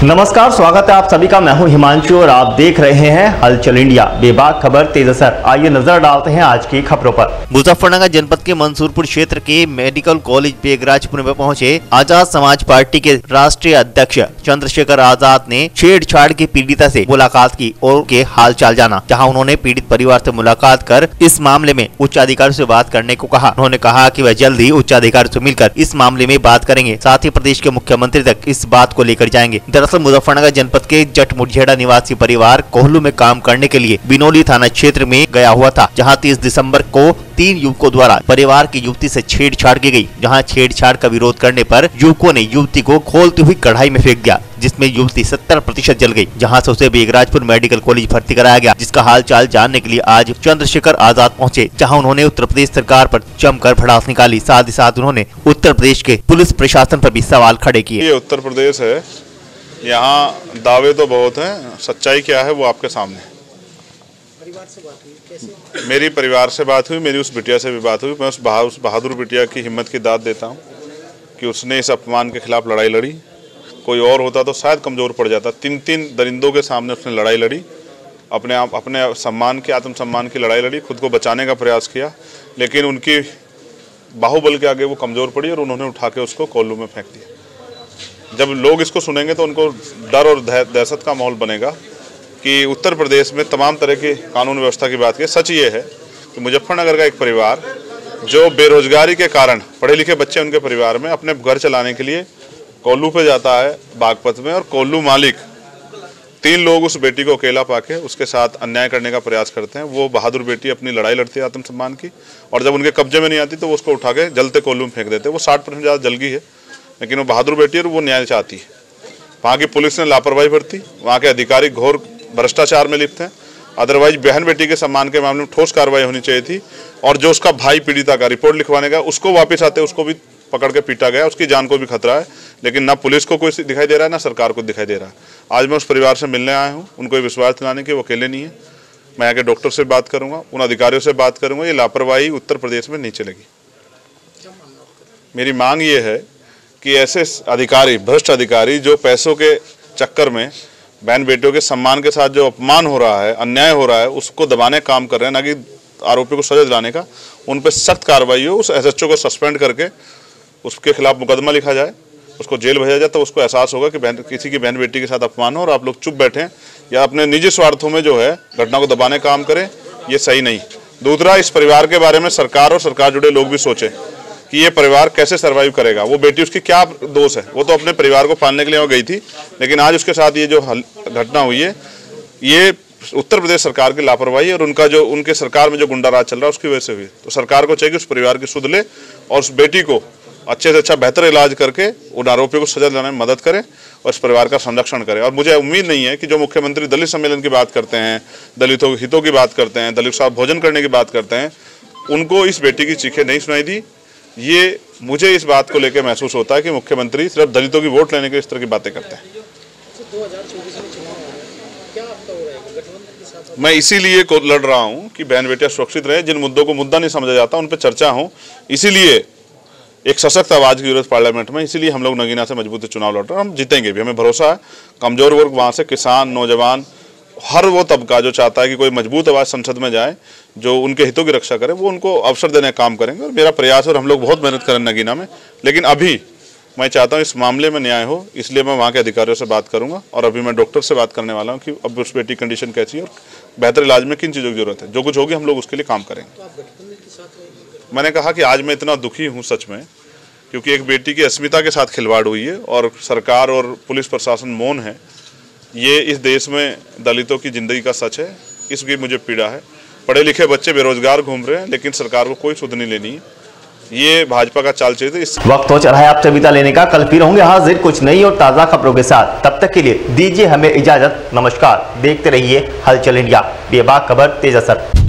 नमस्कार, स्वागत है आप सभी का। मैं हूं हिमांशु और आप देख रहे हैं हलचल इंडिया। बेबाक खबर तेज असर। आइए नजर डालते हैं आज की खबरों पर। मुजफ्फरनगर जनपद के मंसूरपुर क्षेत्र के मेडिकल कॉलेज बेगराजपुर में पहुंचे आजाद समाज पार्टी के राष्ट्रीय अध्यक्ष चंद्रशेखर आजाद ने छेड़छाड़ की पीड़िता से मुलाकात की और के हालचाल जाना, जहां उन्होंने पीड़ित परिवार से मुलाकात कर इस मामले में उच्च अधिकारी से बात करने को कहा। उन्होंने कहा कि वह जल्द ही उच्च अधिकारी से मिलकर इस मामले में बात करेंगे, साथ ही प्रदेश के मुख्यमंत्री तक इस बात को लेकर जाएंगे। दरअसल मुजफ्फरनगर जनपद के जट मुठझेड़ा निवासी परिवार कोहलू में काम करने के लिए बिनौली थाना क्षेत्र में गया हुआ था, जहां 30 दिसंबर को 3 युवकों द्वारा परिवार की युवती से छेड़छाड़ की गई। जहां छेड़छाड़ का विरोध करने पर युवकों ने युवती को खोलती हुई कढ़ाई में फेंक दिया, जिसमें युवती 70% जल गई। जहां से उसे बेगराजपुर मेडिकल कॉलेज भर्ती कराया गया, जिसका हालचाल जानने के लिए आज चंद्रशेखर आजाद पहुंचे, जहां उन्होंने उत्तर प्रदेश सरकार पर जमकर भड़ास निकाली। साथ ही साथ उन्होंने उत्तर प्रदेश के पुलिस प्रशासन पर भी सवाल खड़े किए। ये उत्तर प्रदेश है, यहाँ दावे तो बहुत हैं, सच्चाई क्या है वो आपके सामने। परिवार से बात हुई कैसे? मेरी परिवार से बात हुई, मेरी उस बिटिया से भी बात हुई। मैं उस बहादुर बिटिया की हिम्मत की दाद देता हूँ कि उसने इस अपमान के खिलाफ लड़ाई लड़ी। कोई और होता तो शायद कमज़ोर पड़ जाता। 3 दरिंदों के सामने उसने लड़ाई लड़ी, अपने सम्मान की, आत्मसम्मान की लड़ाई लड़ी, खुद को बचाने का प्रयास किया, लेकिन उनकी बाहुबल के आगे वो कमज़ोर पड़ी और उन्होंने उठा के उसको कोल्लू में फेंक दिया। जब लोग इसको सुनेंगे तो उनको डर और दहशत का माहौल बनेगा कि उत्तर प्रदेश में तमाम तरह की कानून व्यवस्था की बात की। सच ये है कि मुजफ्फरनगर का एक परिवार जो बेरोजगारी के कारण, पढ़े लिखे बच्चे उनके परिवार में, अपने घर चलाने के लिए कोल्लू पे जाता है बागपत में, और कोल्लू मालिक 3 लोग उस बेटी को अकेला पाके उसके साथ अन्याय करने का प्रयास करते हैं। वो बहादुर बेटी अपनी लड़ाई लड़ती है आत्मसम्मान की, और जब उनके कब्जे में नहीं आती तो वो उसको उठा के जलते कोल्लू में फेंक देते। वो 60% ज़्यादा जल गई है, लेकिन वो बहादुर बेटी है और वो न्याय चाहती है। वहाँ की पुलिस ने लापरवाही बरती, वहाँ के अधिकारी घोर भ्रष्टाचार में लिप्त हैं। अदरवाइज बहन बेटी के सम्मान के मामले में ठोस कार्रवाई होनी चाहिए थी। और जो उसका भाई पीड़िता का रिपोर्ट लिखवाने का, उसको वापस आते उसको भी पकड़ के पीटा गया, उसकी जान को भी खतरा है, लेकिन ना पुलिस को कोई दिखाई दे रहा है ना सरकार को दिखाई दे रहा है। आज मैं उस परिवार से मिलने आया हूँ, उनको विश्वास दिलाने के वो अकेले नहीं है। मैं यहाँ के डॉक्टर से बात करूँगा, उन अधिकारियों से बात करूँगा। ये लापरवाही उत्तर प्रदेश में नहीं चलेगी। मेरी मांग ये है कि ऐसे अधिकारी, भ्रष्ट अधिकारी जो पैसों के चक्कर में बहन बेटियों के सम्मान के साथ जो अपमान हो रहा है, अन्याय हो रहा है, उसको दबाने का काम कर रहे हैं, ना कि आरोपियों को सजा दिलाने का, उन पर सख्त कार्रवाई हो। उस एसएचओ को सस्पेंड करके उसके खिलाफ मुकदमा लिखा जाए, उसको जेल भेजा जाए, तो उसको एहसास होगा कि किसी की बहन बेटी के साथ अपमान हो और आप लोग चुप बैठें या अपने निजी स्वार्थों में जो है घटना को दबाने का काम करें। ये सही नहीं। दूसरा, इस परिवार के बारे में सरकार और सरकार जुड़े लोग भी सोचें कि ये परिवार कैसे सर्वाइव करेगा। वो बेटी, उसकी क्या दोष है? वो तो अपने परिवार को पालने के लिए वहाँ गई थी, लेकिन आज उसके साथ ये जो घटना हुई है, ये उत्तर प्रदेश सरकार की लापरवाही और उनके सरकार में जो गुंडा राज चल रहा है उसकी वजह से हुई। तो सरकार को चाहिए कि उस परिवार की सुध ले और उस बेटी को अच्छे से अच्छा बेहतर इलाज करके उन आरोपियों को सजा दिलाने में मदद करे और इस परिवार का संरक्षण करे। और मुझे उम्मीद नहीं है कि जो मुख्यमंत्री दलित सम्मेलन की बात करते हैं, दलितों के हितों की बात करते हैं, दलित साथ भोजन करने की बात करते हैं, उनको इस बेटी की चीखें नहीं सुनाई दी। ये मुझे इस बात को लेकर महसूस होता है कि मुख्यमंत्री सिर्फ दलितों की वोट लेने के इस तरह की बातें करते हैं। 2024 में चुनाव है, क्या आपका हो रहा है गठबंधन के साथ? मैं इसीलिए लड़ रहा हूं कि बहन बेटियां सुरक्षित रहे, जिन मुद्दों को मुद्दा नहीं समझा जाता उन पर चर्चा हो। इसीलिए एक सशक्त आवाज की जरूरत पार्लियामेंट में, इसीलिए हम लोग नगीना से मजबूती चुनाव लड़ रहे हैं। हम जीतेंगे भी, हमें भरोसा है। कमजोर वर्ग वहाँ से किसान, नौजवान, हर वो तबका जो चाहता है कि कोई मजबूत आवाज़ संसद में जाए जो उनके हितों की रक्षा करे, वो उनको अवसर देने का काम करेंगे। और मेरा प्रयास है और हम लोग बहुत मेहनत करें नगीना में। लेकिन अभी मैं चाहता हूँ इस मामले में न्याय हो, इसलिए मैं वहाँ के अधिकारियों से बात करूँगा। और अभी मैं डॉक्टर से बात करने वाला हूँ कि अब उस बेटी कंडीशन कैसी है और बेहतर इलाज में किन चीज़ों की जरूरत है। जो कुछ होगी हम लोग उसके लिए काम करेंगे। तो आप गठबंधन के साथ रहेंगे? मैंने कहा कि आज मैं इतना दुखी हूँ सच में, क्योंकि एक बेटी की अस्मिता के साथ खिलवाड़ हुई है और सरकार और पुलिस प्रशासन मौन है। ये इस देश में दलितों की जिंदगी का सच है, इसकी मुझे पीड़ा है। पढ़े लिखे बच्चे बेरोजगार घूम रहे हैं, लेकिन सरकार को कोई सुध नहीं लेनी है। ये भाजपा का चाल चाहिए। इस वक्त हो चला है आपसे विदा लेने का। कल फिर होंगे हाजिर कुछ नई और ताजा खबरों के साथ। तब तक के लिए दीजिए हमें इजाजत। नमस्कार। देखते रहिए हलचल इंडिया। बेबाक खबर तेज असर।